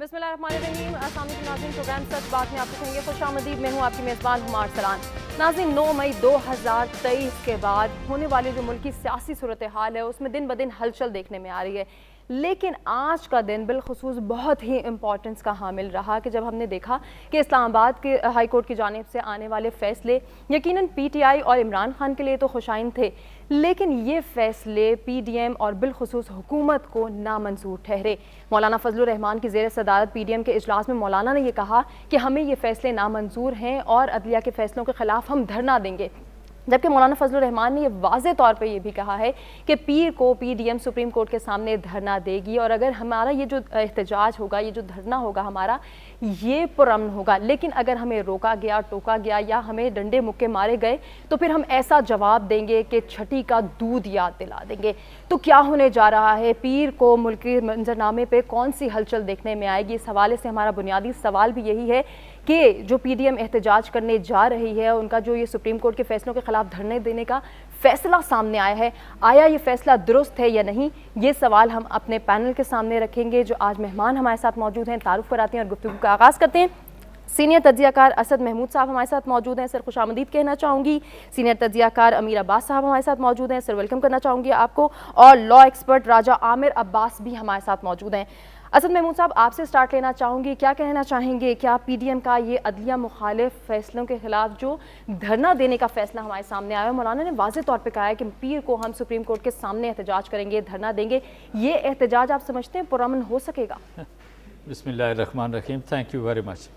बिस्मिल्लाहिर्रहमानिर्रहीम। अस्सलाम वालेकुम नाज़रीन, प्रोग्राम सच बात में आपको कहेंगे खुशामदीद। मैं हूँ आपकी मेज़बान हुमार सलान। नाज़रीन, 9 मई 2023 के बाद होने वाली जो मुल्क की सियासी सूरत हाल है उसमें दिन ब दिन हलचल देखने में आ रही है, लेकिन आज का दिन बिलखुसूस बहुत ही इम्पोर्टेंस का हामिल रहा कि जब हमने देखा कि इस्लामाबाद के हाई कोर्ट की जानिब से आने वाले फ़ैसले यकीनन PTI और इमरान खान के लिए तो खुशाइन थे, लेकिन ये फ़ैसले PDM और बिलखुसूस हुकूमत को नामंजूर ठहरे। मौलाना फजलुर रहमान की ज़ेर सदारत PDM के इजलास में मौलाना ने यह कहा कि हमें ये फ़ैसले नामंजूर हैं और अदलिया के फ़ैसलों के ख़िलाफ़ हम धरना देंगे। जबकि मौलाना फजलुर रहमान ने यह वाज़े तौर पे ये भी कहा है कि पीर को PDM सुप्रीम कोर्ट के सामने धरना देगी और अगर हमारा ये जो एहतजाज होगा, ये जो धरना होगा हमारा, ये पुरअमन होगा, लेकिन अगर हमें रोका गया, टोका गया या हमें डंडे मुक्के मारे गए तो फिर हम ऐसा जवाब देंगे कि छठी का दूध याद दिला देंगे। तो क्या होने जा रहा है, पीर को मुल्की मंजरनामे पे कौन सी हलचल देखने में आएगी? इस हवाले से हमारा बुनियादी सवाल भी यही है कि जो PDM एहतजाज करने जा रही है, उनका जो ये सुप्रीम कोर्ट के फैसलों के खिलाफ धरने देने का फैसला सामने आया है, आया ये फैसला दुरुस्त है या नहीं? ये सवाल हम अपने पैनल के सामने रखेंगे। जो आज मेहमान हमारे साथ मौजूद हैं, तारुफ कराते हैं और गुफ्तगू का आगाज़ करते हैं। सीनियर तज्ज़ियाकार असद महमूद साहब हमारे साथ मौजूद हैं, सर खुशामदीद कहना चाहूँगी। सीनियर तज्ज़ियाकार अमीर अब्बास साहब हमारे साथ मौजूद हैं, सर वेलकम करना चाहूँगी आपको। और लॉ एक्सपर्ट राजा आमिर अब्बास भी हमारे साथ मौजूद हैं। असद महमूद साहब, आपसे स्टार्ट लेना चाहूँगी, क्या कहना चाहेंगे? क्या PDM का ये अदलिया मुखालिफ फैसलों के खिलाफ जो धरना देने का फैसला हमारे सामने आया है, मौलाना ने वाज़े तौर पे कहा है कि पीर को हम सुप्रीम कोर्ट के सामने एहतजाज करेंगे, धरना देंगे, ये एहतजाज आप समझते हैं पुरअमन हो सकेगा? बिस्मिल्लाहिर्रहमानिर्रहीम, thank you very much.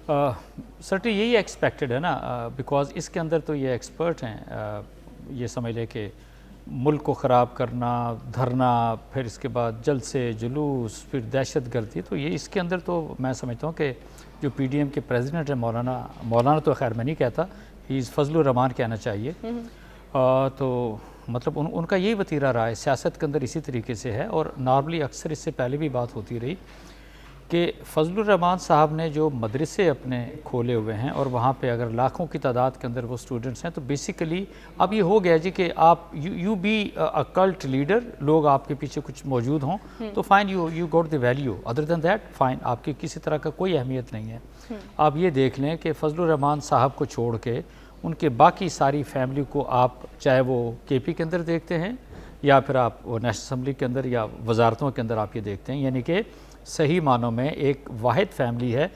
Certainly यही एक्सपेक्टेड है ना, बिकॉज इसके अंदर तो ये एक्सपर्ट हैं, ये समझ लें कि मुल्क को ख़राब करना, धरना, फिर इसके बाद जल्द से जुलूस, फिर दहशत गर्दी, तो ये इसके अंदर तो मैं समझता हूँ कि जो PDM के प्रेसिडेंट है मौलाना तो खैर मैं नहीं कहता, ही इज़ फजलुर रहमान कहना चाहिए। तो मतलब उनका यही वतीरा रहा है सियासत के अंदर, इसी तरीके से है। और नॉर्मली अक्सर इससे पहले भी बात होती रही कि फजलुर रहमान साहब ने जो मदरसे अपने खोले हुए हैं और वहाँ पे अगर लाखों की तादाद के अंदर वो स्टूडेंट्स हैं, तो बेसिकली अब ये हो गया जी कि आप you be a cult leader, लोग आपके पीछे कुछ मौजूद हों तो fine, you got the value, other than that fine, आपकी किसी तरह का कोई अहमियत नहीं है। आप ये देख लें कि फजलुर रहमान साहब को छोड़ के उनके बाकी सारी फैमिली को आप चाहे वो KP के अंदर देखते हैं या फिर आप वो नेशनल असम्बली के अंदर या वजारतों के अंदर आप ये देखते हैं, यानी कि सही मानों में एक वाहिद फैमिली है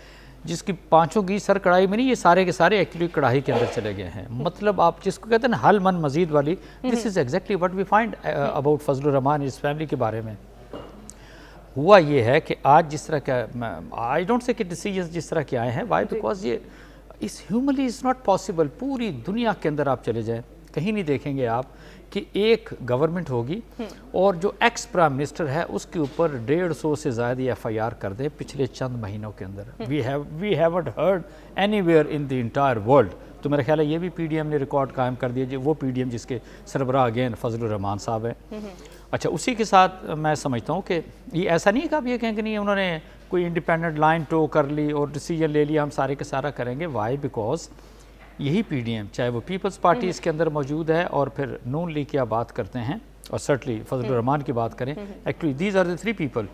जिसकी पांचों की सर कढ़ाई में नहीं, ये सारे के सारे एक्चुअली कढ़ाई के अंदर चले गए हैं। मतलब आप जिसको कहते हैं ना हल मन मजीद वाली, this is exactly what we find about Fazlur Rahman, इस फैमिली के बारे में। हुआ ये है कि आज जिस तरह का, आई डोंट से कि डिसीजन जिस तरह के आए हैं, वाई बिकॉज ये इस ह्यूमनली इज़ नॉट पॉसिबल। पूरी दुनिया के अंदर आप चले जाएँ, कहीं नहीं देखेंगे आप कि एक गवर्नमेंट होगी और जो एक्स प्राइम मिनिस्टर है उसके ऊपर 150 से ज़्यादा FIR कर दें पिछले चंद महीनों के अंदर। We haven't heard anywhere in the entire world. तो मेरा ख्याल है ये भी PDM ने रिकॉर्ड कायम कर दिया, जो वो PDM जिसके सरबराह अगेन फजलुर रहमान साहब हैं। अच्छा, उसी के साथ मैं समझता हूँ कि ये ऐसा नहीं है कि आप ये कहें कि नहीं उन्होंने कोई इंडिपेंडेंट लाइन टो कर ली और डिसीजन ले लिया हम सारे के सारा करेंगे। वाई बिकॉज यही PDM, चाहे वो पीपल्स पार्टी इसके अंदर मौजूद है और फिर नून लीग की आप बात करते हैं और सर्टली फजलुर रहमान की बात करें, actually these are the 3 people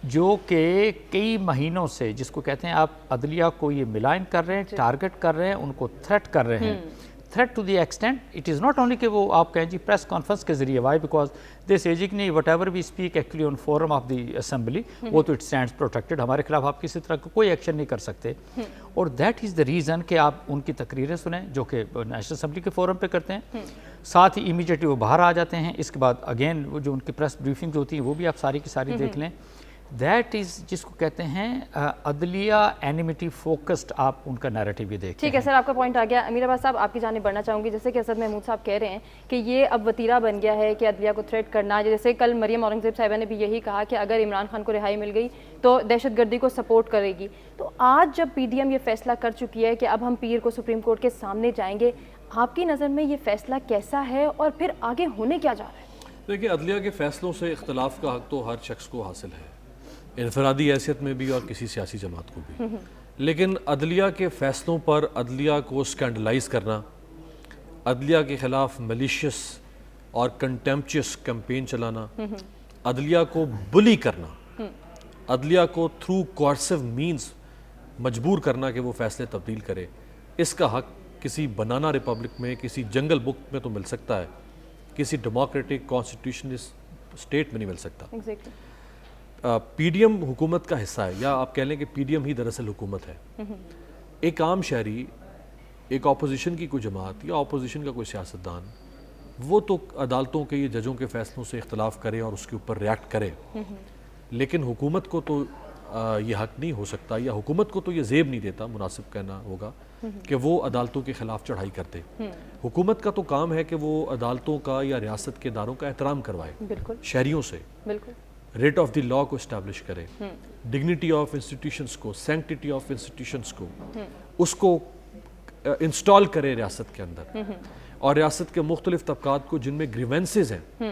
जो कि कई महीनों से, जिसको कहते हैं आप अदलिया को ये मिलाइन कर रहे हैं, टारगेट कर रहे हैं, उनको थ्रेट कर रहे हैं। Threat to the extent it is not only कि वो आप कहें जी प्रेस कॉन्फ्रेंस के जरिए, वाई बिकॉज दे से जी नहीं, whatever we speak actually on forum of the assembly, वो तो इट स्टैंड्स प्रोटेक्टेड, हमारे खिलाफ आप किसी तरह का कोई एक्शन नहीं कर सकते। और दैट इज़ द रीज़न कि आप उनकी तकरीरें सुने जो कि नेशनल असेंबली के फोरम पे करते हैं, साथ ही इमीडिएटली वो बाहर आ जाते हैं। इसके बाद अगेन वो जो उनकी प्रेस ब्रीफिंग होती है वो भी आप सारी की सारी देख लें। दैट इज़ जिसको कहते हैं अदलिया एनिमिटी फोकस्ड, आप उनका नैरेटिव भी देखते हैं। ठीक है सर, आपका पॉइंट आ गया। अमीर अब्बास साहब, आपकी जानिब बढ़ना चाहूँगी। जैसे कि असद महमूद साहब कह रहे हैं कि ये अब वतीरा बन गया है कि अदलिया को थ्रेट करना, जैसे कल मरियम औरंगज़ेब साहिबा ने भी यही कहा कि अगर इमरान खान को रिहाई मिल गई तो दहशतगर्दी को सपोर्ट करेगी। तो आज जब PDM ये फैसला कर चुकी है कि अब हम पीर को सुप्रीम कोर्ट के सामने जाएंगे, आपकी नज़र में ये फैसला कैसा है और फिर आगे होने क्या जा रहा है? देखिए, अदलिया के फैसलों से इख्तलाफ का हक तो हर शख्स को हासिल है, इनफरादी हैसियत में भी और किसी सियासी जमात को भी, लेकिन अदलिया के फ़ैसलों पर अदलिया को स्कैंडलाइज करना, अदलिया के ख़िलाफ़ मलिशियस और कंटेम्पचुअस कैंपेन चलाना, अदलिया को बुली करना, عدلیہ کو تھرو کوارسو مینز مجبور کرنا کہ وہ فیصلے تبدیل کرے، اس کا حق کسی بنانا ریپبلک میں، کسی جنگل بک میں تو مل سکتا ہے، کسی ڈیموکریٹک کانسٹیٹیوشنسٹ اسٹیٹ میں نہیں مل سکتا۔ پی ڈی ایم حکومت کا حصہ ہے، یا آپ کہہ لیں کہ پی ڈی ایم ہی دراصل حکومت ہے۔ ایک عام شہری، ایک اپوزیشن کی کوئی جماعت یا اپوزیشن کا کوئی سیاستدان، وہ تو عدالتوں کے، یہ ججوں کے فیصلوں سے اختلاف کرے اور اس کے اوپر ریاکٹ کرے، لیکن حکومت کو تو یہ حق نہیں ہو سکتا، یا حکومت کو تو یہ زیب نہیں دیتا، مناسب کہنا ہوگا، کہ وہ عدالتوں کے خلاف چڑھائی کرتے۔ حکومت کا تو کام ہے کہ وہ عدالتوں کا یا ریاست کے اداروں کا احترام کروائے شہریوں سے، ریٹ آف دی لا کو اسٹیبلش کرے، ڈگنیٹی آف انسٹیٹیوشنز کو، سینکٹیٹی آف انسٹیٹیوشنز کو، اس کو انسٹال کرے ریاست کے اندر، اور ریاست کے مختلف طبقات کو جن میں گریونسز ہیں،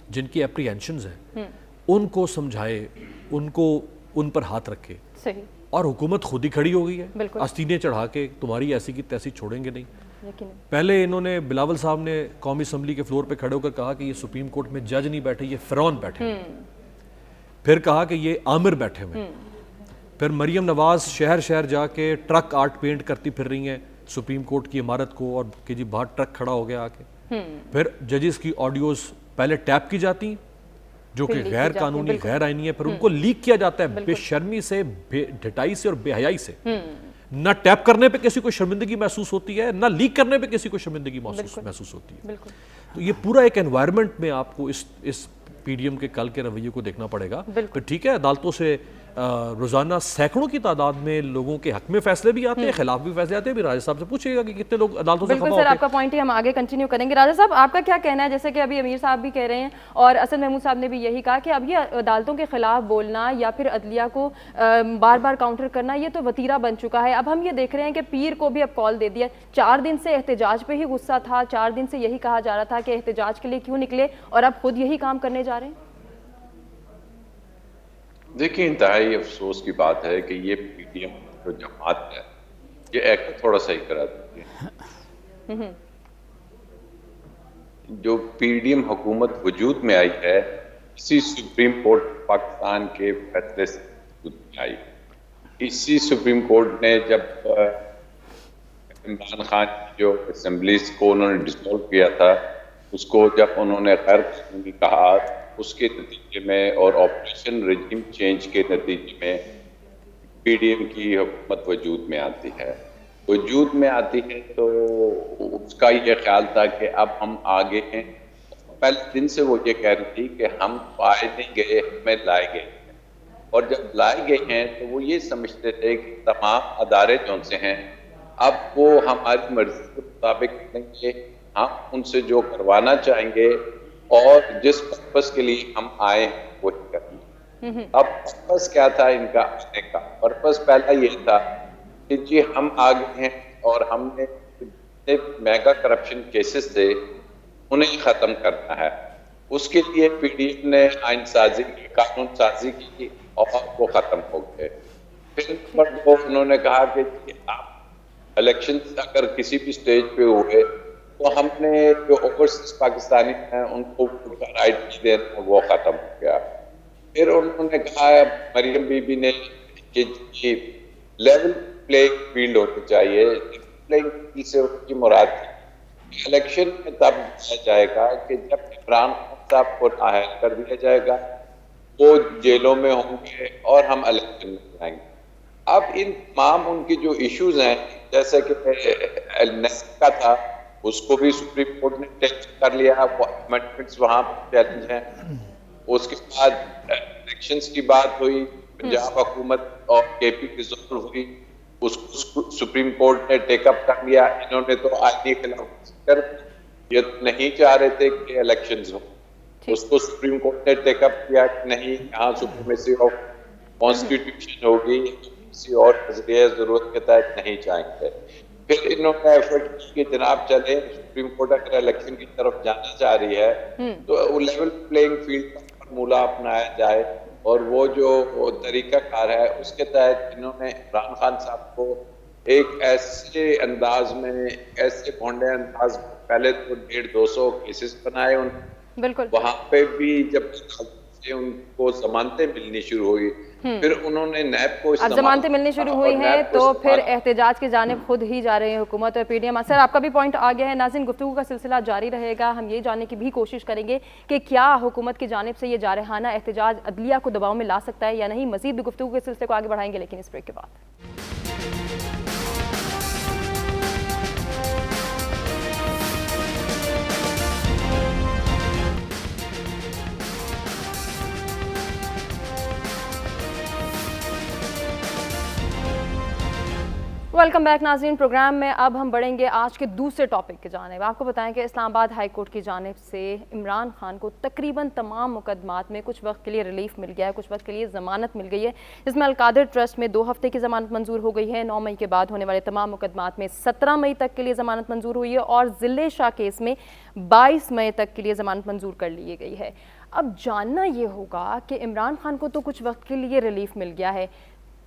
جن کی اپریہنشنز ہیں، ان کو سمجھائے، ان پر ہاتھ رکھے۔ اور حکومت خود ہی کھڑی ہو گئی ہے آستینیں چڑھا کے، تمہاری ایسی کی تیسی چھوڑیں گے نہیں۔ پہلے انہوں نے، بلاول صاحب نے قومی اسمبلی کے فلور پہ کھڑے ہو کر کہا کہ یہ سپریم کورٹ میں جج نہیں بیٹھے، یہ فرعون بیٹھے ہیں، پھر کہا کہ یہ عامر بیٹھے ہوئے، پھر مریم نواز شہر شہر جا کے ٹرک آرٹ پینٹ کرتی پھر رہی ہیں سپریم کورٹ کی عمارت کو، اور کہ جی باہر ٹرک کھڑا ہو گیا آ کے، پھر ججز کی آڈیوز پہلے ٹیپ کی جاتی جو کہ غیر قانونی، غیر آئینی ہے، پھر ان کو لیک کیا جاتا ہے بے شرمی سے، بے ڈھٹائی سے اور بے حیائی سے۔ نہ ٹیپ کرنے پہ کسی کو شرمندگی محسوس ہوتی ہے، نہ لیک کرنے پہ کسی کو شرمندگی محسوس ہوتی ہے۔ تو یہ پورا ایک انوائرمنٹ میں آپ کو اس پی ڈی ایم کے کل کے رویے کو دیکھنا پڑے گا۔ پھر ٹھیک ہے، عدالتوں سے روزانہ سینکڑوں کی تعداد میں لوگوں کے حق میں فیصلے بھی آتے ہیں، خلاف بھی فیصلے آتے ہیں۔ بھی راجہ صاحب سے پوچھئے گا کہ کتنے لوگ عدالتوں سے خفا ہوتے ہیں۔ بالکل سر، آپ کا پوائنٹ ہی ہم آگے کنٹینیو کریں گے۔ راجہ صاحب، آپ کا کیا کہنا ہے؟ جیسے کہ ابھی امیر صاحب بھی کہہ رہے ہیں اور اسد محمود صاحب نے بھی یہی کہا کہ اب یہ عدالتوں کے خلاف بولنا یا پھر عدلیہ کو بار بار کاؤنٹر کرنا، یہ تو وتیرہ بن چکا ہے۔ اب ہم یہ دیکھ رہے ہیں کہ پیر کو بھی اب کال دے دیا، 4 دن سے احتجاج پہ ہی غصہ تھا، 4 دن سے یہی کہا جا رہا تھا کہ احتجاج کے لیے کیوں نکلے، اور اب خود یہی کام کرنے جا رہے ہیں۔ دیکھیں، انتہائی افسوس کی بات ہے کہ یہ پی ڈی ایم جو جماعت ہے، یہ ایکٹ تھوڑا صحیح کرا دیتی ہے۔ جو پی ڈی ایم حکومت وجود میں آئی ہے، اسی سپریم کورٹ پاکستان کے فیصلے سے وجود میں آئی۔ اسی سپریم کورٹ نے جب عمران خان کی جو اسمبلیز کو انہوں نے ڈسولو کیا تھا، اس کو جب انہوں نے غیر قانونی کہا، اس کے نتیجے میں اور آپریشن رجیم چینج کے نتیجے میں پی ڈی ایم کی حکومت وجود میں آتی ہے۔ وجود میں آتی ہے تو اس کا یہ خیال تھا کہ اب ہم آگے ہیں۔ پہلے دن سے وہ یہ کہہ رہی تھی کہ ہم پائے نہیں گئے، ہمیں لائے گئے ہیں، اور جب لائے گئے ہیں تو وہ یہ سمجھتے تھے کہ تمام ادارے جو سے ہیں اب وہ ہماری مرضی کے مطابق کریں گے، ہم ان سے جو کروانا چاہیں گے اور جس پرپس کے لیے ہم آئے ہیں وہی کریں گے۔ اب پرپس کیا تھا ان کا آنے کا؟ پرپس پہلا یہ تھا کہ جی ہم آگے ہیں اور ہم نے میگا کرپشن کیسز تھے انہیں ختم کرنا ہے۔ اس کے لیے پی ڈی ایم نے آئین سازی کی، قانون سازی کی، اور وہ ختم ہو گئے۔ پھر نمبر 2 انہوں نے کہا کہ آپ الیکشن اگر کسی بھی سٹیج پہ ہوئے تو ہم نے جو اوورسیز پاکستانی ہیں ان کو رائٹ نہیں دینا، وہ ختم ہو گیا۔ پھر انہوں نے کہا مریم بی بی نے کہ لیول پلینگ فیلڈ ہونی چاہیے۔ پلینگ فیلڈ سے ان کی مراد الیکشن میں تب دیا جائے گا کہ جب عمران خان صاحب کو نااہل کر دیا جائے گا، وہ جیلوں میں ہوں گے اور ہم الیکشن میں جائیں گے۔ اب ان تمام ان کی جو ایشوز ہیں، جیسے کہ نیب کا تھا، اس کو بھی سپریم کورٹ نے ٹیسٹ کر لیا، وہ امینڈمنٹس وہاں چیلنج ہیں۔ اس کے بعد الیکشنز کی بات ہوئی، پنجاب حکومت اور کے پی کی ضرور ہوئی، اس کو سپریم کورٹ نے ٹیک اپ کر لیا۔ انہوں نے تو آئینی خلاف کر یہ نہیں چاہ رہے تھے کہ الیکشنز ہوں، اس کو سپریم کورٹ نے ٹیک اپ کیا کہ نہیں، یہاں سپریمیسی آف کانسٹیٹیوشن ہوگی، کسی اور نظریہ ضرورت کے تحت نہیں چاہیں گے۔ پھر انہوں نے ایفرٹ کی کہ جناب چلے سپریم کورٹ اگر الیکشن کی طرف جانا چاہ رہی ہے تو لیول پلینگ فیلڈ کا فارمولہ اپنایا جائے، اور وہ جو طریقہ کار ہے اس کے تحت انہوں نے عمران خان صاحب کو ایک ایسے انداز میں، ایسے بھونڈے انداز میں، پہلے تو 150-200 کیسز بنائے انہوں نے، بالکل وہاں پہ بھی جب से उनको जमानतें मिलनी शुरू हुई, फिर उन्होंने नैब को अब जमानतें मिलनी शुरू हुई हैं तो फिर एहतजाज की जानिब खुद ही जा रहे हैं हुकूमत और पीडीएम। सर आपका भी पॉइंट आ गया है। नाज़रीन, गुफ्तगू का सिलसिला जारी रहेगा। हम ये जानने की भी कोशिश करेंगे कि क्या हुकूमत की जानिब से ये जारहाना एहतजाज अदलिया को दबाव में ला सकता है या नहीं। मज़ीद भी गुफ्तगू के सिलसिले को आगे बढ़ाएंगे, लेकिन इस ब्रेक के बाद। वेलकम बैक नाज़रीन। प्रोग्राम में अब हम बढ़ेंगे आज के दूसरे टॉपिक की जानिब। आपको बताएं कि इस्लामाबाद हाई कोर्ट की जानिब से इमरान खान को तकरीबन तमाम मुकदमात में कुछ वक्त के लिए रिलीफ मिल गया है, कुछ वक्त के लिए ज़मानत मिल गई है। इसमें अलकादिर ट्रस्ट में 2 हफ्ते की ज़मानत मंजूर हो गई है। 9 मई के बाद होने वाले तमाम मुकदमात में 17 मई तक के लिए ज़मानत मंजूर हुई है और ज़िले शाह केस में 22 मई तक के लिए ज़मानत मंजूर कर ली गई है। अब जानना ये होगा कि इमरान खान को तो कुछ वक्त के लिए रिलीफ मिल गया है,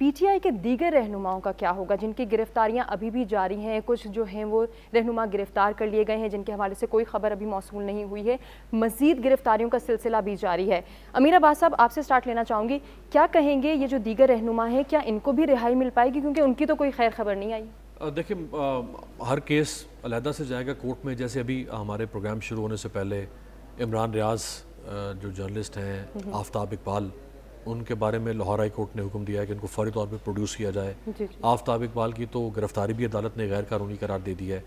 पीटीआई के दीगर रहनुमाओं का क्या होगा जिनकी गिरफ्तारियां अभी भी जारी हैं। कुछ जो हैं वो रहनुमा गिरफ्तार कर लिए गए हैं जिनके हवाले से कोई खबर अभी मौसूल नहीं हुई है। मज़ीद गिरफ्तारियों का सिलसिला भी जारी है। अमीर अब्बास साहब, आपसे स्टार्ट लेना चाहूँगी, क्या कहेंगे ये जो दीगर रहनुमा है, क्या इनको भी रिहाई मिल पाएगी, क्योंकि उनकी तो कोई खैर खबर नहीं आई। देखिए, हर केस अलहदा से जाएगा कोर्ट में। जैसे अभी हमारे प्रोग्राम शुरू होने से पहले इमरान रियाज जो जर्नलिस्ट हैं, आफ्ताब इकबाल, उनके बारे में लाहौर हाई कोर्ट ने हुक्म दिया है कि उनको फौरी तौर पे प्रोड्यूस किया जाए। आफ्ताब इकबाल की तो गिरफ्तारी भी अदालत ने गैर कानूनी करार दे दी है।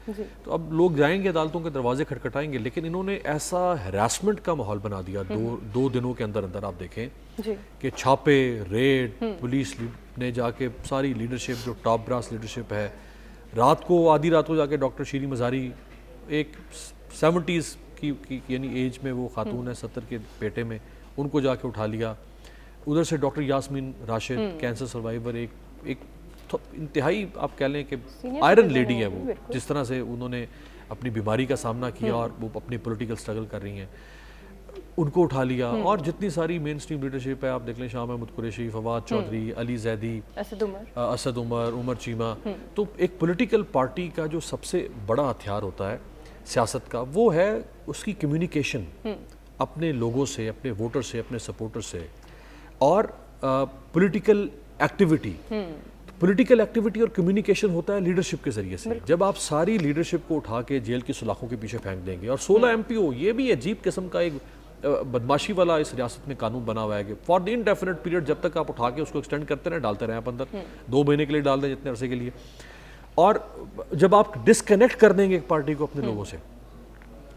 तो अब लोग जाएंगे, अदालतों के दरवाजे खटखटाएंगे, लेकिन इन्होंने ऐसा हैरासमेंट का माहौल बना दिया दो दिनों के अंदर अंदर। आप देखें कि छापे, रेड, पुलिस ने जाके सारी लीडरशिप जो टॉप ब्रास लीडरशिप है, रात को आधी रात को जाके डॉक्टर शीरी मज़ारी, एक 70s की यानी एज में वो खातून है, 70 के पेटे में, उनको जाके उठा लिया। उधर से doctor Yasmin Rashid, cancer survivor, एक इंतहाई आप कह लें कि आयरन लेडी है वो, जिस तरह से उन्होंने अपनी बीमारी का सामना किया और वो अपनी पॉलिटिकल स्ट्रगल कर रही हैं, उनको उठा लिया। और जितनी सारी मेन स्ट्रीम लीडरशिप है, आप देख लें, शाह महमूद कुरैशी, फवाद चौधरी, अली जैदी, असद उमर, उमर चीमा। तो एक पॉलिटिकल पार्टी का जो सबसे बड़ा हथियार होता है सियासत का, वो है उसकी कम्युनिकेशन अपने लोगों से, अपने वोटर से, अपने सपोर्टर से, और पॉलिटिकल एक्टिविटी। पॉलिटिकल एक्टिविटी और कम्युनिकेशन होता है लीडरशिप के जरिए से। जब आप सारी लीडरशिप को उठा के जेल की सलाखों के पीछे फेंक देंगे, और 16 MPO, ये भी अजीब किस्म का एक बदमाशी वाला इस रियासत में कानून बना हुआ है कि फॉर द इनडेफिनेट पीरियड, जब तक आप उठा के उसको एक्सटेंड करते रहें, डालते रहें आप अंदर, 2 महीने के लिए डाल दें, जितने अरसे के लिए। और जब आप डिस्कनेक्ट कर देंगे एक पार्टी को अपने लोगों से,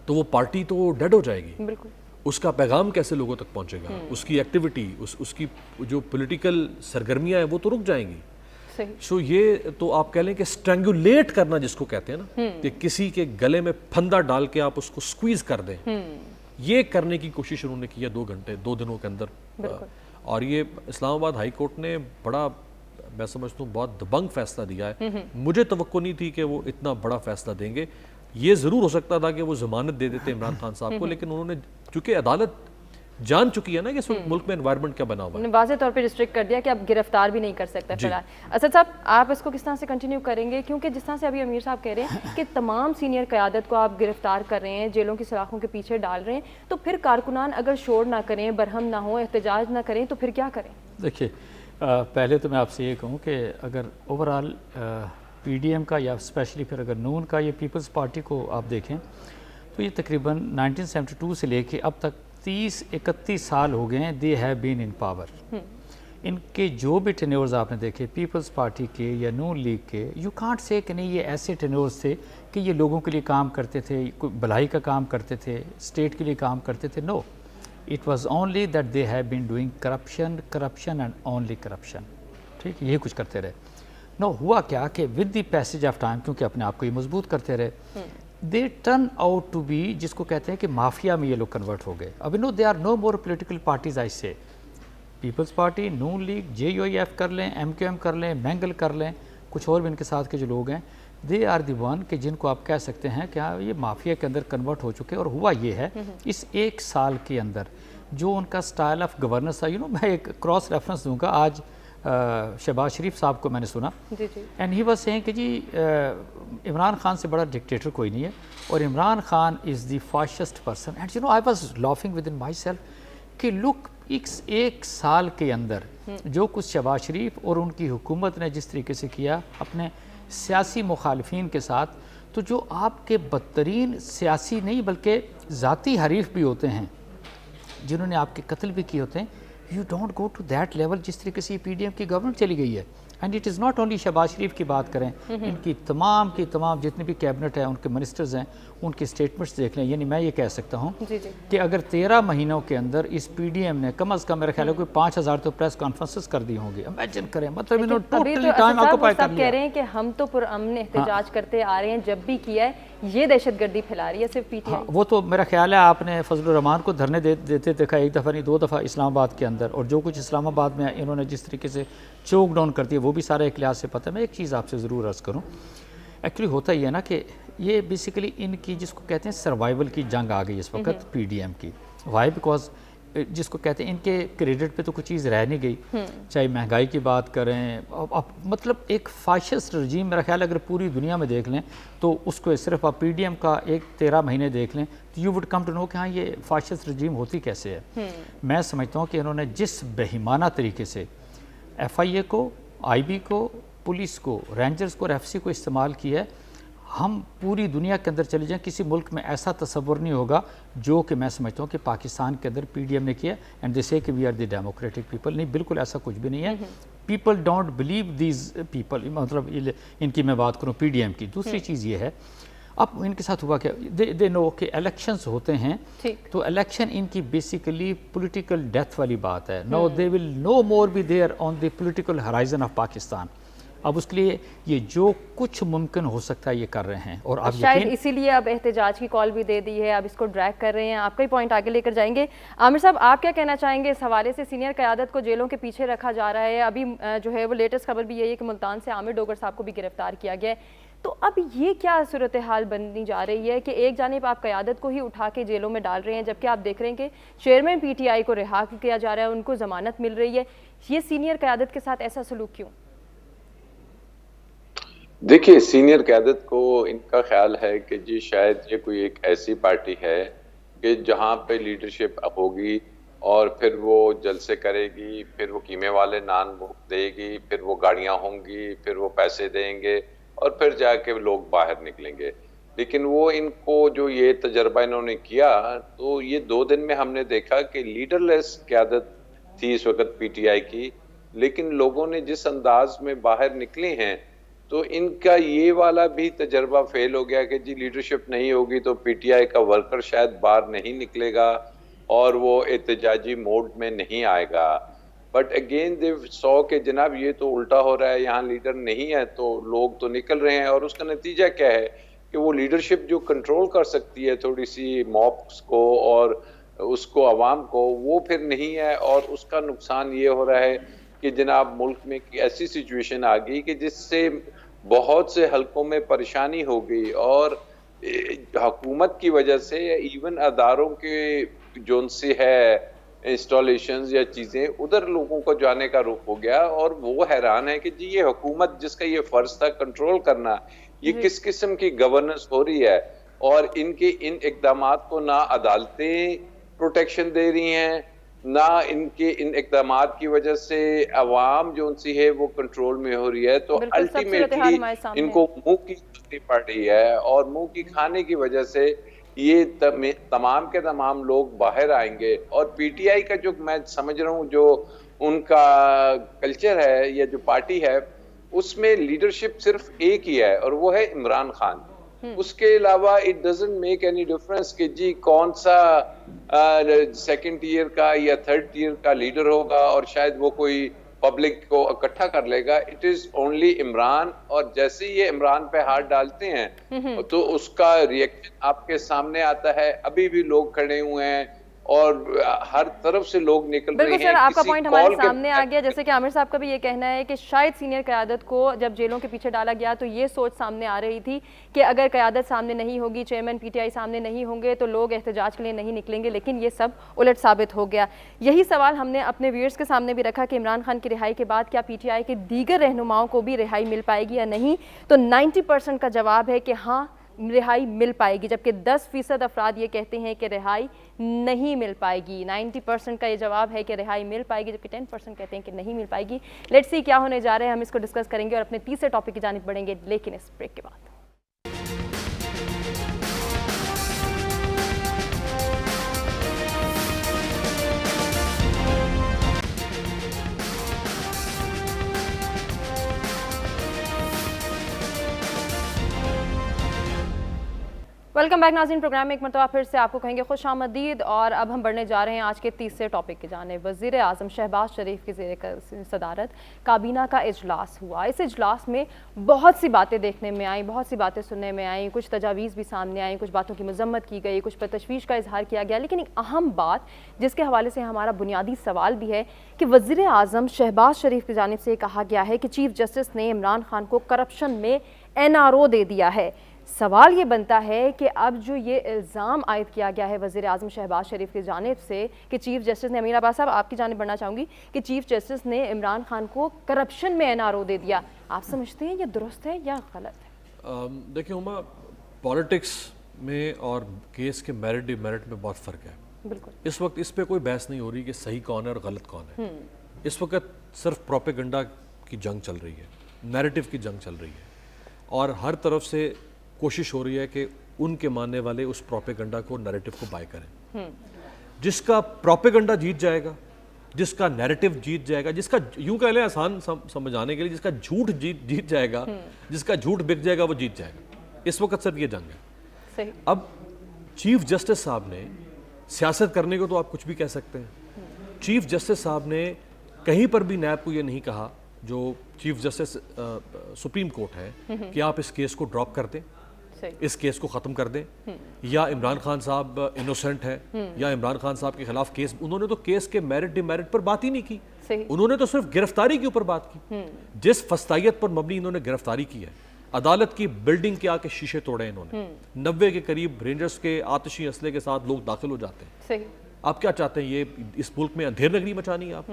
तो वो पार्टी तो डेड हो जाएगी। बिल्कुल। उसका पैगाम कैसे लोगों तक पहुंचेगा, उसकी एक्टिविटी, उसकी जो पॉलिटिकल सरगर्मियां हैं, वो तो रुक जाएंगी। सो ये तो आप कह लें कि स्ट्रैंगुलेट करना जिसको कहते हैं ना, कि किसी के गले में फंदा डाल के आप उसको स्क्वीज कर दें, ये करने की कोशिश उन्होंने की है 2 दिनों के अंदर। और ये इस्लामाबाद हाई कोर्ट ने बड़ा, मैं समझता हूँ, बहुत दबंग फैसला दिया है। मुझे तवक्को नहीं थी कि वो इतना बड़ा फैसला देंगे। ये ज़रूर हो सकता था कि वो ज़मानत दे देते इमरान खान साहब को, लेकिन उन्होंने, चूँकि अदालत जान चुकी है ना कि इस मुल्क में एनवायरनमेंट क्या बना हुआ है, वाज़ेह तौर पे रिस्ट्रिक्ट कर दिया कि आप गिरफ्तार भी नहीं कर सकते फिलहाल। असद साहब, आप इसको किस तरह से कंटिन्यू करेंगे, क्योंकि जिस तरह से अभी अमीर साहब कह रहे हैं कि तमाम सीनियर क़यादत को आप गिरफ्तार कर रहे हैं, जेलों की सलाखों के पीछे डाल रहे हैं, तो फिर कारकुनान अगर शोर ना करें, बरहम ना हो, एहतजाज ना करें, तो फिर क्या करें? देखिए, पहले तो मैं आपसे ये कहूँ कि अगर ओवरऑल पीडीएम का या स्पेशली फिर अगर नून का, ये पीपल्स पार्टी को आप देखें तो ये तकरीबन 1972 से लेके अब तक 30-31 साल हो गए हैं, they have been in power. इनके जो भी टेन्योर्स आपने देखे पीपल्स पार्टी के या नून लीग के, यू कांट से कि नहीं ये ऐसे टेन्योर्स थे कि ये लोगों के लिए काम करते थे, कोई भलाई का काम करते थे, स्टेट के लिए काम करते थे। No, it was only that they have been doing corruption and only corruption. ठीक, ये कुछ करते रहे। नो, हुआ क्या कि with the passage of time, क्योंकि अपने आप को ये मजबूत करते रहे, they turn out to be, जिसको कहते हैं कि माफिया में ये लोग कन्वर्ट हो गए। अभी no, they are no more political parties. I say Peoples Party, Noon League, JUIF कर लें, MQM कर लें, मैंगल कर लें, कुछ और भी इनके साथ के जो लोग हैं, दे आर दी वन कि जिनको आप कह सकते हैं क्या ये माफिया के अंदर कन्वर्ट हो चुके हैं। और हुआ ये है, इस 1 साल के अंदर जो उनका स्टाइल ऑफ गवर्नेंस था, मैं एक क्रॉस रेफरेंस दूंगा। आज शहबाज शरीफ साहब को मैंने सुना, एंड ही वाज सेइंग कि जी इमरान खान से बड़ा डिक्टेटर कोई नहीं है, और Imran Khan is the fascist person. And I was laughing with in my self कि लुक, ایک سال کے اندر جو کچھ شہباز شریف اور ان کی حکومت نے جس طریقے سے کیا اپنے سیاسی مخالفین کے ساتھ، تو جو آپ کے بدترین سیاسی نہیں بلکہ ذاتی حریف بھی ہوتے ہیں جنہوں نے آپ کے قتل بھی کیے ہوتے ہیں، you don't go to that level جس طریقے سے پی ڈی ایم کی گورنمنٹ چلی گئی ہے. And it is not only Shehbaz Sharif کی بات کریں، ان کی تمام جتنے بھی کیبنٹ ہیں، ان کے منسٹرز ہیں، ان کی سٹیٹمنٹس دیکھ لیں. یعنی میں یہ کہہ سکتا ہوں کہ اگر 13 مہینوں کے اندر اس پی ڈی ایم نے کم از کم میرا خیال ہے کوئی 5000 تو پریس کانفرنسز کر دی ہوں گی. امیجن کریں، مطلب انہوں نے ٹوٹلی ٹائم آکوپائی کر لیا. کہہ رہے ہیں کہ ہم تو پرامن احتجاج کرتے آ رہے ہیں، جب بھی کیا ہے یہ دہشت گردی پھیلا رہی ہے صرف پی ٹی آئی. وہ تو میرا خیال ہے آپ نے فضل الرحمان کو دھرنے دیتے دیکھا، ایک دفعہ نہیں 2 دفعہ اسلام آباد کے اندر، اور جو کچھ اسلام آباد میں انہوں نے جس طریقے سے چوک ڈاؤن کر دیا وہ بھی سارا ایک لحاظ سے پتہ ہے. میں ایک چیز آپ سے ضرور عرض کروں، ایکچولی ہوتا یہ ہے نا کہ یہ بیسیکلی ان کی جس کو کہتے ہیں سروائیول کی جنگ آ گئی اس وقت پی ڈی ایم کی. وائی؟ بیکاز جس کو کہتے ہیں ان کے کریڈٹ پہ تو کوئی چیز رہ نہیں گئی، چاہے مہنگائی کی بات کریں. اب مطلب ایک فاشسٹ رجیم میرا خیال ہے اگر پوری دنیا میں دیکھ لیں تو اس کو صرف آپ پی ڈی ایم کا 13 مہینے دیکھ لیں تو you would come to know کہ ہاں یہ فاشسٹ رجیم ہوتی کیسے ہے. میں سمجھتا ہوں کہ انہوں نے جس بہیمانہ طریقے سے ایف آئی اے کو، آئی بی کو، پولیس کو، رینجرز کو اور ایف سی کو استعمال کیا ہے، ہم پوری دنیا کے اندر چلے جائیں کسی ملک میں ایسا تصور نہیں ہوگا جو کہ میں سمجھتا ہوں کہ پاکستان کے اندر پی ڈی ایم نے کیا. اینڈ دے سے کہ we are the democratic people. نہیں، بالکل ایسا کچھ بھی نہیں ہے. People don't believe these people, مطلب ان کی میں بات کروں پی ڈی ایم کی. دوسری چیز یہ ہے، اب ان کے ساتھ ہوا کیا، دے نو کہ الیکشنز ہوتے ہیں تو الیکشن ان کی بیسیکلی پولیٹیکل ڈیتھ والی بات ہے. No they will no more be there on the political horizon of Pakistan. اب اس کے لیے یہ جو کچھ ممکن ہو سکتا ہے یہ کر رہے ہیں، اور آپ شاید اسی لیے اب احتجاج کی کال بھی دے دی ہے، اب اس کو ڈریگ کر رہے ہیں. آپ کا ہی پوائنٹ آگے لے کر جائیں گے. عامر صاحب، آپ کیا کہنا چاہیں گے اس حوالے سے؟ سینئر قیادت کو جیلوں کے پیچھے رکھا جا رہا ہے. ابھی جو ہے وہ لیٹسٹ خبر بھی یہی ہے کہ ملتان سے عامر ڈوگر صاحب کو بھی گرفتار کیا گیا ہے. تو اب یہ کیا صورتحال بننی جا رہی ہے کہ ایک جانب آپ قیادت کو ہی اٹھا کے جیلوں میں ڈال رہے ہیں، جبکہ آپ دیکھ رہے ہیں کہ چیئرمین پی ٹی آئی کو رہا کیا جا رہا ہے، ان کو ضمانت مل رہی ہے. یہ سینئر قیادت کے ساتھ ایسا سلوک کیوں؟ دیکھیے، سینئر قیادت کو ان کا خیال ہے کہ جی شاید یہ کوئی ایک ایسی پارٹی ہے کہ جہاں پہ لیڈرشپ ہوگی اور پھر وہ جلسے کرے گی، پھر وہ قیمے والے نان دے گی، پھر وہ گاڑیاں ہوں گی، پھر وہ پیسے دیں گے اور پھر جا کے لوگ باہر نکلیں گے. لیکن وہ ان کو جو یہ تجربہ انہوں نے کیا تو یہ 2 دن میں ہم نے دیکھا کہ لیڈر لیس قیادت تھی اس وقت پی ٹی آئی کی. لیکن لوگوں نے جس انداز میں باہر نکلے ہیں تو ان کا یہ والا بھی تجربہ فیل ہو گیا کہ جی لیڈرشپ نہیں ہوگی تو پی ٹی آئی کا ورکر شاید باہر نہیں نکلے گا اور وہ احتجاجی موڈ میں نہیں آئے گا. بٹ اگین دے سو کہ جناب یہ تو الٹا ہو رہا ہے، یہاں لیڈر نہیں ہے تو لوگ تو نکل رہے ہیں. اور اس کا نتیجہ کیا ہے کہ وہ لیڈرشپ جو کنٹرول کر سکتی ہے تھوڑی سی موبس کو اور اس کو عوام کو، وہ پھر نہیں ہے. اور اس کا نقصان یہ ہو رہا ہے کہ جناب ملک میں ایسی سچویشن آ گئی کہ جس سے بہت سے حلقوں میں پریشانی ہو گئی اور حکومت کی وجہ سے ایون اداروں کے جون سے ہے انسٹالیشنز یا چیزیں ادھر لوگوں کو جانے کا رخ ہو گیا. اور وہ حیران ہے کہ جی یہ حکومت جس کا یہ فرض تھا کنٹرول کرنا، یہ کس قسم کی گورننس ہو رہی ہے. اور ان کے ان اقدامات کو نہ عدالتیں پروٹیکشن دے رہی ہیں، نہ ان کے ان اقدامات کی وجہ سے عوام جو ان سی ہے وہ کنٹرول میں ہو رہی ہے. تو الٹیمیٹلی ان کو منہ کی پڑی ہے اور منہ کی کھانے کی وجہ سے یہ تمام کے تمام لوگ باہر آئیں گے. اور پی ٹی آئی کا جو میں سمجھ رہا ہوں جو ان کا کلچر ہے یا جو پارٹی ہے اس میں لیڈرشپ صرف ایک ہی ہے اور وہ ہے عمران خان. اس کے علاوہ it doesn't make any difference کہ جی کون سا سیکنڈ ٹیئر کا یا تھرڈ ٹیئر کا لیڈر ہوگا اور شاید وہ کوئی پبلک کو اکٹھا کر لے گا. It is only Imran. اور جیسے یہ عمران پہ ہاتھ ڈالتے ہیں تو اس کا ریئیکشن آپ کے سامنے آتا ہے. ابھی بھی لوگ کھڑے ہوئے ہیں اور ہر طرف سے لوگ نکل رہے ہیں. بالکل سر، آپ کا پوائنٹ ہمارے سامنے آ گیا. جیسے کہ عامر صاحب کا بھی یہ کہنا ہے کہ شاید سینئر قیادت کو جب جیلوں کے پیچھے ڈالا گیا تو یہ سوچ سامنے آ رہی تھی کہ اگر قیادت سامنے نہیں ہوگی، چیئرمین پی ٹی آئی سامنے نہیں ہوں گے تو لوگ احتجاج کے لیے نہیں نکلیں گے. لیکن یہ سب الٹ ثابت ہو گیا. یہی سوال ہم نے اپنے ویئرز کے سامنے بھی رکھا کہ عمران خان کی رہائی کے بعد کیا پی ٹی آئی کے دیگر رہنماؤں کو بھی رہائی مل پائے گی یا نہیں. تو 90% کا جواب ہے کہ ہاں रिहाई मिल पाएगी, जबकि 10% अफराद ये कहते हैं कि रिहाई नहीं मिल पाएगी। 90% का ये जवाब है कि रिहाई मिल पाएगी, जबकि 10% कहते हैं कि नहीं मिल पाएगी। लेट्स सी क्या होने जा रहे हैं, हम इसको डिस्कस करेंगे और अपने तीसरे टॉपिक की जानिब बढ़ेंगे, लेकिन इस ब्रेक के बाद। वेलकम बैक नाज़रीन, प्रोग्राम में एक मरतबा फिर से आपको कहेंगे खुश आमदीद। और अब हम बढ़ने जा रहे हैं आज के तीसरे टॉपिक की जानिब। वज़ीर आज़म शहबाज शरीफ की ज़ेर सदारत काबीना का इजलास हुआ। इस इजलास में बहुत सी बातें देखने में आई, बहुत सी बातें सुनने में आई, कुछ तजावीज़ भी सामने आई, कुछ बातों की मजम्मत की गई, कुछ पर तशवीश का इजहार किया गया। लेकिन एक अहम बात जिसके हवाले से हमारा बुनियादी सवाल भी है कि वज़ीर आज़म शहबाज शरीफ की जानिब से कहा गया है कि चीफ जस्टिस ने इमरान खान को करप्शन में NRO दे दिया है। सवाल ये बनता है कि अब जो ये इल्ज़ाम आयद किया गया है वज़ीर आज़म शहबाज शरीफ की जानिब से कि चीफ जस्टिस ने, अमीर अब्बास साहब आपकी जानिब बढ़ना चाहूँगी, कि चीफ जस्टिस ने इमरान खान को करप्शन में NRO दे दिया, आप समझते हैं ये दुरुस्त है या गलत है? देखिए उमा, पॉलिटिक्स में और केस के मेरिट डिमेरिट में बहुत फ़र्क है। बिल्कुल, इस वक्त इस पे कोई बहस नहीं हो रही कि सही कौन है और गलत कौन है। इस वक्त सिर्फ प्रोपेगेंडा की जंग चल रही है, नैरेटिव की जंग चल रही है, और हर तरफ से कोशिश हो रही है कि उनके मानने वाले उस प्रोपेगेंडा को, नैरेटिव को बाय करें। जिसका प्रोपेगेंडा जीत जाएगा, जिसका नैरेटिव जीत जाएगा, जिसका यूं कह लें आसान समझाने के लिए, जिसका झूठ जीत जाएगा, जिसका झूठ बिक जाएगा, वो जीत जाएगा। इस वक्त सिर्फ ये जंग है। सही। अब चीफ जस्टिस साहब ने, सियासत करने को तो आप कुछ भी कह सकते हैं, चीफ जस्टिस साहब ने कहीं पर भी नैब को ये नहीं कहा, जो चीफ जस्टिस सुप्रीम कोर्ट है, कि आप इस केस को ड्रॉप कर दें, इस केस को ख़त्म कर दें, या इमरान खान साहब इनोसेंट है, या इमरान खान साहब के खिलाफ केस। उन्होंने तो केस के मेरिट डिमेरिट पर बात ही नहीं की। उन्होंने तो सिर्फ गिरफ्तारी के ऊपर बात की। जिस फस्तायत पर मबनी इन्होंने गिरफ्तारी की है, अदालत की बिल्डिंग के आके शीशे तोड़े इन्होंने, 90 के करीब रेंजर्स के आतिशी असले के साथ लोग दाखिल हो जाते हैं। आप क्या चाहते हैं, ये इस मुल्क में अंधेर नगरी मचानी है? आप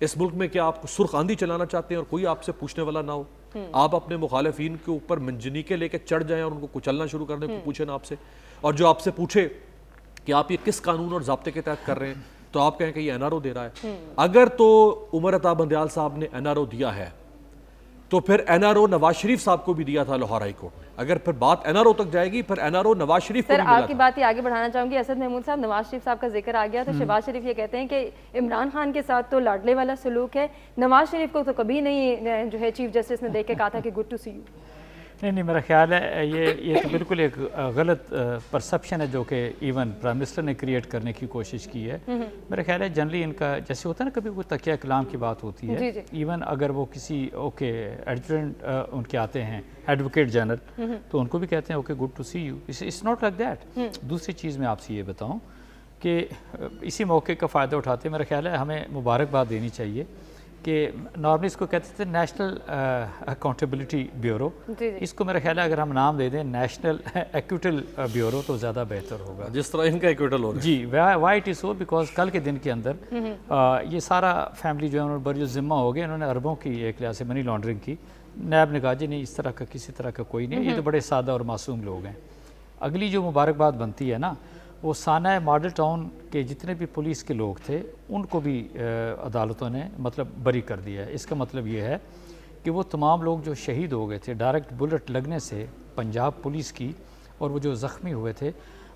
इस मुल्क में क्या आप सुर्ख आंधी चलाना चाहते हैं और कोई आपसे पूछने वाला ना हो? आप अपने मुखालिफिन के ऊपर मंजनीके लेके चढ़ जाएं और उनको कुचलना शुरू कर दें, कोई पूछे ना आपसे। और जो आपसे पूछे कि आप ये किस कानून और ज़ाब्ते के तहत कर रहे हैं, तो आप कहें कि ये NRO दे रहा है। अगर तो उमर अता बंदयाल साहब ने NRO दिया है, तो फिर NRO नवाज शरीफ साहब को भी दिया था लाहौर हाई कोर्ट ने। अगर फिर बात NRO तक जाएगी, फिर NRO नवाज शरीफ को भी मिला था। आपकी बात ही आगे बढ़ाना चाहूंगी असद महमूद साहब, नवाज शरीफ साहब का जिक्र आ गया तो शहबाज शरीफ ये कहते हैं कि इमरान खान के साथ तो लाडले वाला सलूक है, नवाज शरीफ को तो कभी नहीं जो है चीफ जस्टिस ने देख के कहा था कि गुड टू सी यू। नहीं, मेरा ख्याल है ये तो बिल्कुल एक गलत परसेप्शन है जो कि इवन प्राइम मिनिस्टर ने क्रिएट करने की कोशिश की है। मेरा ख्याल है जनरली इनका जैसे होता है ना, कभी कोई तकिया कलाम की बात होती है, इवन अगर वो किसी एडजुटेंट उनके आते हैं, एडवोकेट जनरल, तो उनको भी कहते हैं okay good to see you. It's not like that. दूसरी चीज़ मैं आपसे ये बताऊँ कि इसी मौके का फ़ायदा उठाते मेरा ख्याल है हमें मुबारकबाद देनी चाहिए कि नॉर्मली इसको कहते थे नेशनल अकाउंटेबिलिटी ब्यूरो, इसको मेरा ख्याल है अगर हम नाम दे दें नेशनल एक्विटल ब्यूरो तो ज़्यादा बेहतर होगा, जिस तरह इनका एक्विटल हो रहा है। जी, why it is so because कल के दिन के अंदर ये सारा फैमिली जो है उन्होंने बड़ी ज़िम्मा हो गया, इन्होंने अरबों की एक लिहाज से मनी लॉन्ड्रिंग की। नैब ने कहा जी नहीं, इस तरह का किसी तरह का कोई नहीं, ये तो बड़े सादा और मासूम लोग हैं। अगली जो मुबारकबाद बनती है ना, वो साना मॉडल टाउन के जितने भी पुलिस के लोग थे उनको भी अदालतों ने मतलब बरी कर दिया है। इसका मतलब ये है कि वो तमाम लोग जो शहीद हो गए थे डायरेक्ट बुलेट लगने से पंजाब पुलिस की, और वो जो ज़ख्मी हुए थे,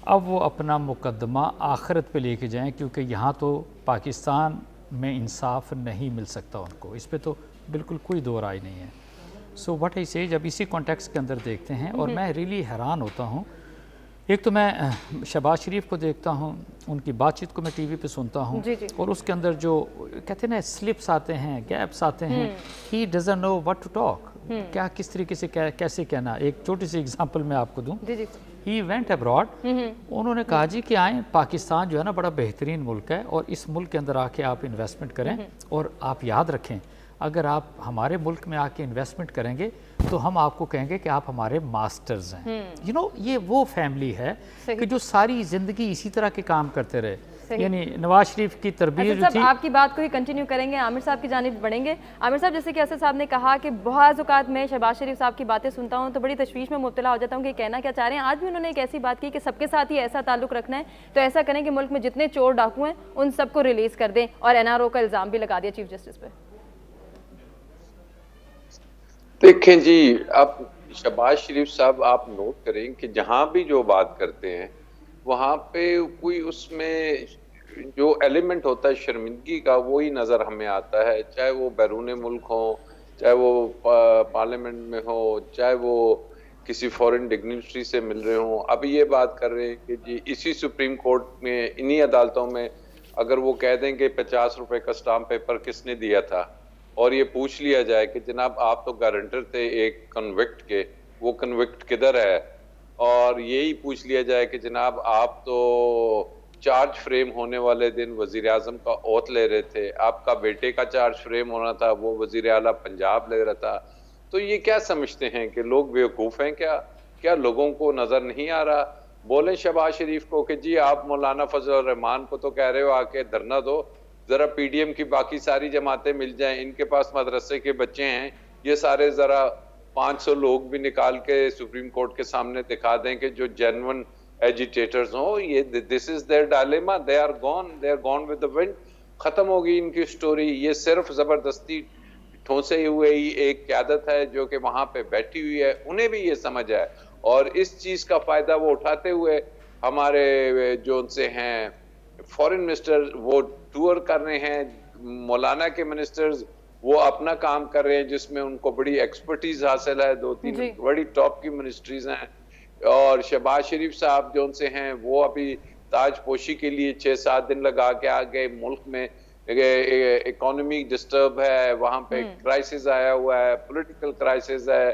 अब वो अपना मुकदमा आखिरत पे लेके जाएं, क्योंकि यहाँ तो पाकिस्तान में इंसाफ नहीं मिल सकता उनको, इस पे तो बिल्कुल कोई दो राय नहीं है। सो व्हाट आई से, जब इसी कॉन्टेक्स्ट के अंदर देखते हैं, और मैं रियली हैरान होता हूँ। एक तो मैं शहबाज शरीफ को देखता हूँ, उनकी बातचीत को मैं टीवी पे सुनता हूँ, और उसके अंदर जो कहते हैं ना स्लिप्स आते हैं, गैप्स आते हैं, he doesn't know what to talk, क्या किस तरीके से कैसे कहना। एक छोटी सी एग्जांपल मैं आपको दूँ। ही वेंट अब्रॉड, उन्होंने कहा जी कि आए, पाकिस्तान जो है ना बड़ा बेहतरीन मुल्क है, और इस मुल्क के अंदर आके आप इन्वेस्टमेंट करें, और आप याद रखें अगर आप हमारे मुल्क में आके इन्वेस्टमेंट करेंगे तो हम आपको कहेंगे कि आप हमारे मास्टर्स हैं। यू नो, ये वो फैमिली है कि जो सारी ज़िंदगी इसी तरह के काम करते रहे। یعنی نواز شریف کی تربیت اسد جو صاحب تھی. آپ کی بات کو ہی کنٹینیو کریں گے, عامر صاحب کی جانب بڑھیں گے. عامر صاحب جیسے کہ اسد صاحب نے کہا کہ بعض اوقات میں شہباز شریف صاحب کی باتیں سنتا ہوں تو بڑی تشویش میں مبتلا ہو جاتا ہوں کہ کہنا کیا چاہ رہے ہیں. آج بھی انہوں نے ایک ایسی بات کی کہ سب کے ساتھ ہی ایسا تعلق رکھنا ہے تو ایسا کریں کہ ملک میں جتنے چور ڈاکو ہیں ان سب کو ریلیز کر دیں, اور NRO کا الزام بھی لگا دیا چیف جسٹس پہ. دیکھیں جی, اب شہباز شریف صاحب آپ نوٹ کریں کہ جہاں بھی جو بات کرتے ہیں وہاں پہ کوئی اس میں جو ایلیمنٹ ہوتا ہے شرمندگی کا وہی نظر ہمیں آتا ہے, چاہے وہ بیرون ملک ہو, چاہے وہ پارلیمنٹ میں ہو, چاہے وہ کسی فورن ڈگنیٹری سے مل رہے ہوں. اب یہ بات کر رہے ہیں کہ جی اسی سپریم کورٹ میں انہی عدالتوں میں اگر وہ کہہ دیں کہ 50 روپے کا اسٹامپ پیپر کس نے دیا تھا, اور یہ پوچھ لیا جائے کہ جناب آپ تو گارنٹر تھے ایک کنوکٹ کے, وہ کنوکٹ کدھر ہے, اور یہی پوچھ لیا جائے کہ جناب آپ تو چارج فریم ہونے والے دن وزیر اعظم کا اوتھ لے رہے تھے, آپ کا بیٹے کا چارج فریم ہونا تھا, وہ وزیر اعلیٰ پنجاب لے رہا تھا, تو یہ کیا سمجھتے ہیں کہ لوگ بیوقوف ہیں کیا لوگوں کو نظر نہیں آ رہا؟ بولیں شہباز شریف کو کہ جی آپ مولانا فضل الرحمان کو تو کہہ رہے ہو آ کے دھرنا دو, ذرا پی ڈی ایم کی باقی ساری جماعتیں مل جائیں, ان کے پاس مدرسے کے بچے ہیں, یہ سارے ذرا 500 لوگ بھی نکال کے سپریم کورٹ کے سامنے دکھا دیں کہ جو جینون ایجیٹیٹرز ہوں. یہ this is their dilemma, they are gone with the wind, ختم ہوگی ان کی سٹوری. یہ صرف زبردستی ٹھونسے ہوئے ہی ایک قیادت ہے جو کہ وہاں پہ بیٹھی ہوئی ہے, انہیں بھی یہ سمجھ ہے, اور اس چیز کا فائدہ وہ اٹھاتے ہوئے ہمارے جو ان سے ہیں فورن منسٹر وہ ٹور کر رہے ہیں, مولانا کے منسٹرز وہ اپنا کام کر رہے ہیں جس میں ان کو بڑی ایکسپرٹیز حاصل ہے, 2-3 بڑی ٹاپ کی منسٹریز ہیں, اور شہباز شریف صاحب جو ان سے ہیں وہ ابھی تاج پوشی کے لیے 6-7 دن لگا کے آ گئے. ملک میں اکانومی ڈسٹرب ہے, وہاں پہ کرائسس آیا ہوا ہے, پولیٹیکل کرائسس ہے,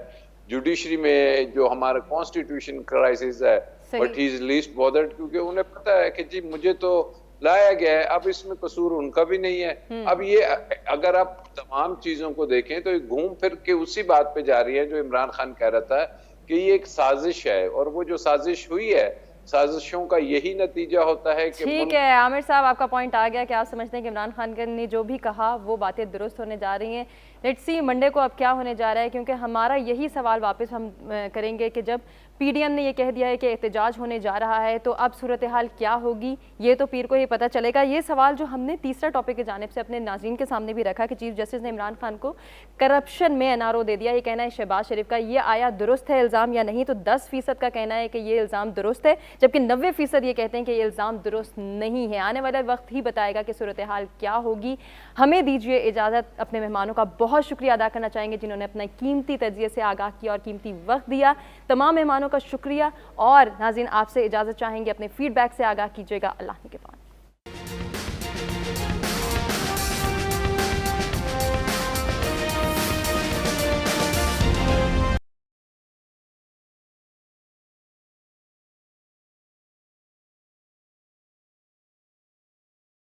جوڈیشری میں جو ہمارا کانسٹیٹیوشن کرائسس ہے, بٹ ہی از لیسٹ بودرڈ کیونکہ انہیں پتہ ہے کہ جی مجھے تو لایا گیا ہے, اب اس میں قصور ان کا بھی نہیں ہے. اب یہ اگر آپ تمام چیزوں کو دیکھیں تو گھوم پھر کے اسی بات پہ جا رہی ہے جو عمران خان کہہ رہا تھا کہ یہ ایک سازش ہے, اور وہ جو سازش ہوئی ہے سازشوں کا یہی نتیجہ ہوتا ہے کہ ٹھیک ہے عامر صاحب, آپ کا پوائنٹ آ گیا کہ آپ سمجھتے ہیں کہ عمران خان نے جو بھی کہا وہ باتیں درست ہونے جا رہی ہیں. لیٹس سی منڈے کو اب کیا ہونے جا رہا ہے, کیونکہ ہمارا یہی سوال واپس ہم کریں گے کہ جب پی ڈی ایم نے یہ کہہ دیا ہے کہ احتجاج ہونے جا رہا ہے تو اب صورتحال کیا ہوگی, یہ تو پیر کو ہی پتہ چلے گا. یہ سوال جو ہم نے تیسرا ٹاپک کی جانب سے اپنے ناظرین کے سامنے بھی رکھا کہ چیف جسٹس نے عمران خان کو کرپشن میں NRO دے دیا, یہ کہنا ہے شہباز شریف کا, یہ آیا درست ہے الزام یا نہیں؟ تو 10% کا کہنا ہے کہ یہ الزام درست ہے, جبکہ 90% یہ کہتے ہیں کہ یہ الزام درست نہیں ہے. آنے والا وقت ہی بتائے گا کہ صورتحال کیا ہوگی. ہمیں دیجیے اجازت, اپنے مہمانوں کا بہت شکریہ ادا کرنا چاہیں گے جنہوں نے اپنا قیمتی تجزیے سے آگاہ کیا اور قیمتی وقت دیا. تمام مہمانوں کا شکریہ, اور ناظرین آپ سے اجازت چاہیں گے, اپنے فیڈ بیک سے آگاہ کیجیے گا. اللہ نگہبان.